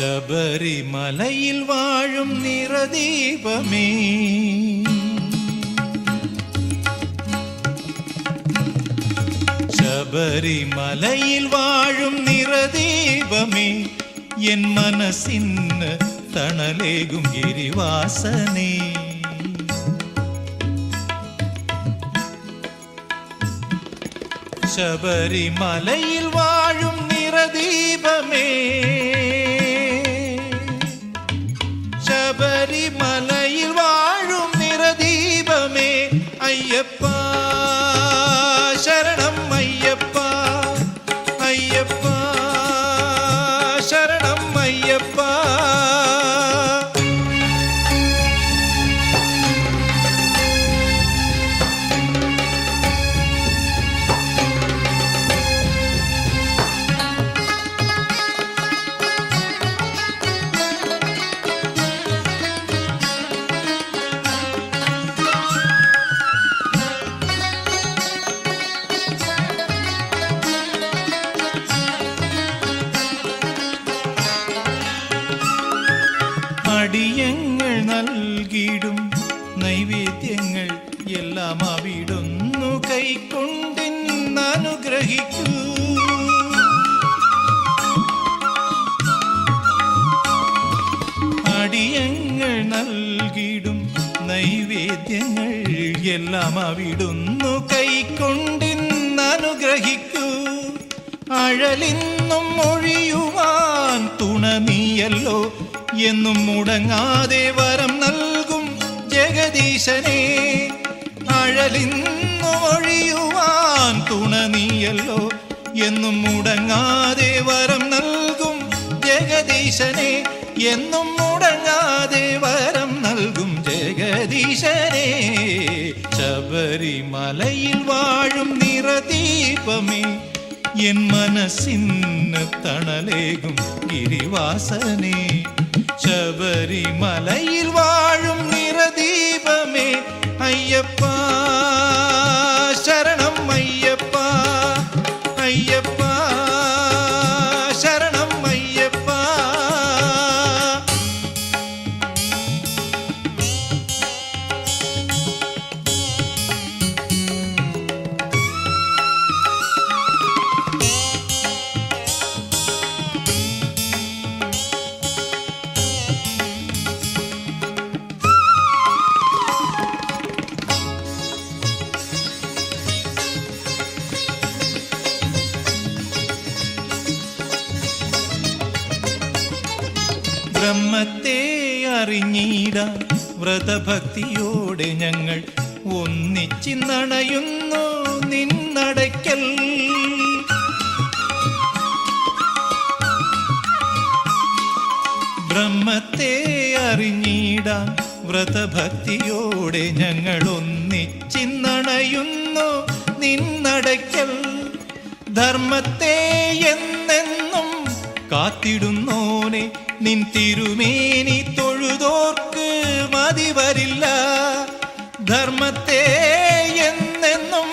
ശബരിമലയിൽ വാഴും നിറദീപമേ, ശബരിമലയിൽ വാഴും നിറദീപമേ, എൻ മനസ്സിന് തണലേകും ഗിരിവാസനേ. ശബരിമലയിൽ വാഴും നിറദീപമേ, ശബരിമലയിൽ വാഴും നിറദീപമേ, അയ്യപ്പ ശരണം അയ്യപ്പ, അയ്യപ്പ ശരണം അയ്യപ്പ. അടിയങ്ങൾ നൽകിടും നൈവേദ്യങ്ങൾ എല്ലാം അവിടുന്നു കൈക്കൊണ്ടിന്നനുഗ്രഹിക്കൂ. അടിയങ്ങൾ നൽകിടും നൈവേദ്യങ്ങൾ എല്ലാം അവിടുന്നു കൈക്കൊണ്ടിന്നനുഗ്രഹിക്കൂ. അഴലിന്നും ഒഴിയുവാൻ തുണ നീയല്ലോ, എന്നും മുടങ്ങാതെ വരം നൽകും ജഗദീശനേ. അഴലിന്നു ഒഴിയുവാൻ തുണ നീയല്ലോ, എന്നും മുടങ്ങാതെ വരം നൽകും ജഗദീശനേ, എന്നും മുടങ്ങാതെ വരം നൽകും ജഗദീശനേ. ശബരിമലയിൽ വാഴും നിറദീപമേ, എൻ മനസ്സിന് തണലേകും ഗിരിവാസനേ. ശബരിമലയിൽ വാഴും നിറദീപമേ, അയ്യപ്പ ശരണം അയ്യപ്പ, അയ്യപ്പ ശരണം അയ്യപ്പ. ബ്രഹ്മത്തെ അറിഞ്ഞിടാൻ വ്രതഭക്തിയോടെ ഞങ്ങൾ ഒന്നിച്ചിന്നണയുന്നു നിന്നടയ്ക്കൽ. ബ്രഹ്മത്തെ അറിഞ്ഞിടാൻ വ്രതഭക്തിയോടെ ഞങ്ങൾ ഒന്നിച്ചിന്നണയുന്നു നിന്നടയ്ക്കൽ. ധർമ്മത്തെ എന്നെന്നും കാത്തിടുന്നോനെ, നിൻ തിരുമേനി തൊഴുതോർക്ക് മതി വരില്ല. ധർമ്മത്തെ എന്നെന്നും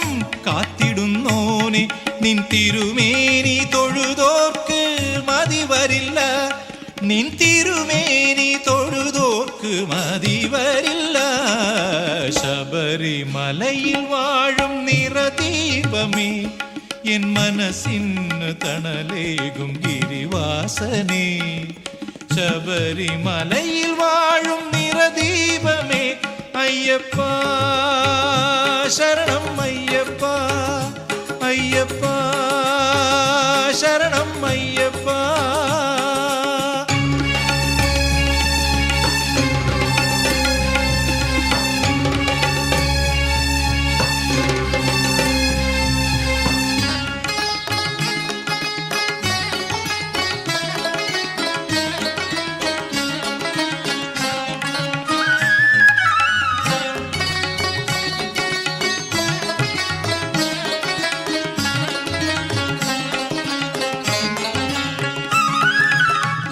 കാത്തിടുന്നോനെ, നിൻ തിരുമേനി തൊഴുതോർക്ക് മതി വരില്ല. നിൻ തിരുമേനി തൊഴുതോർക്ക് മതി വരില്ല. ശബരിമലയിൽ വാഴും നിറദീപമേ, എൻ മനസ്സിന് തണലേകും ഗിരിവാസനേ. ശബരിമലയിൽ വാഴും നിറദീപമേ, അയ്യപ്പ ശരണം അയ്യപ്പ, അയ്യപ്പ ശരണം അയ്യപ്പ.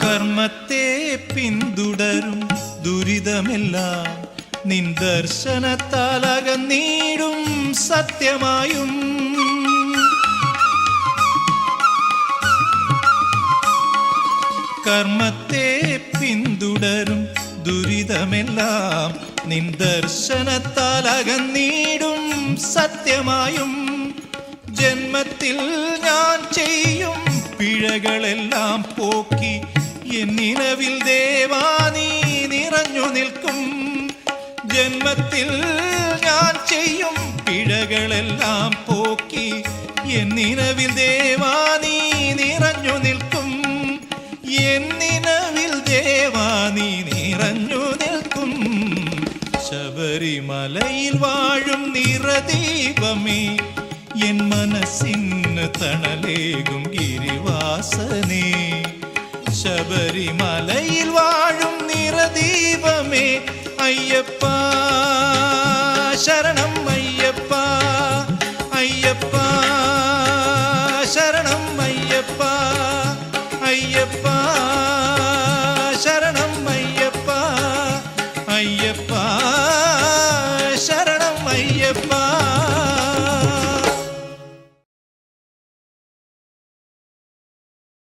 കർമ്മത്തെ പിന്തുടരും ദുരിതമെല്ലാം നിൻ ദർശനത്താൽ അകന്നീടും സത്യമായും. കർമ്മത്തെ പിന്തുടരും ദുരിതമെല്ലാം നിൻ ദർശനത്താൽ അകന്നീടും സത്യമായും. ജന്മത്തിൽ ഞാൻ ചെയ്യും പിഴകളെല്ലാം പോക്കി എന്നിനവിൽ ദേവാ നീ നിറഞ്ഞു നിൽക്കും. ജന്മത്തിൽ ഞാൻ ചെയ്യും പിഴകളെല്ലാം പോക്കി എന്നിനവിൽ ദേവാ നീ നിറഞ്ഞു നിൽക്കും. എന്നിനവിൽ ദേവാ നീ നിറഞ്ഞു നിൽക്കും. ശബരിമലയിൽ വാഴും നിറദീപമേ, എൻ മനസ്സിന് തണലേകും ഗിരിവാസനേ. ശബരിമലയിൽ വാഴും നിറദീപമേ, അയ്യപ്പ ശരണം.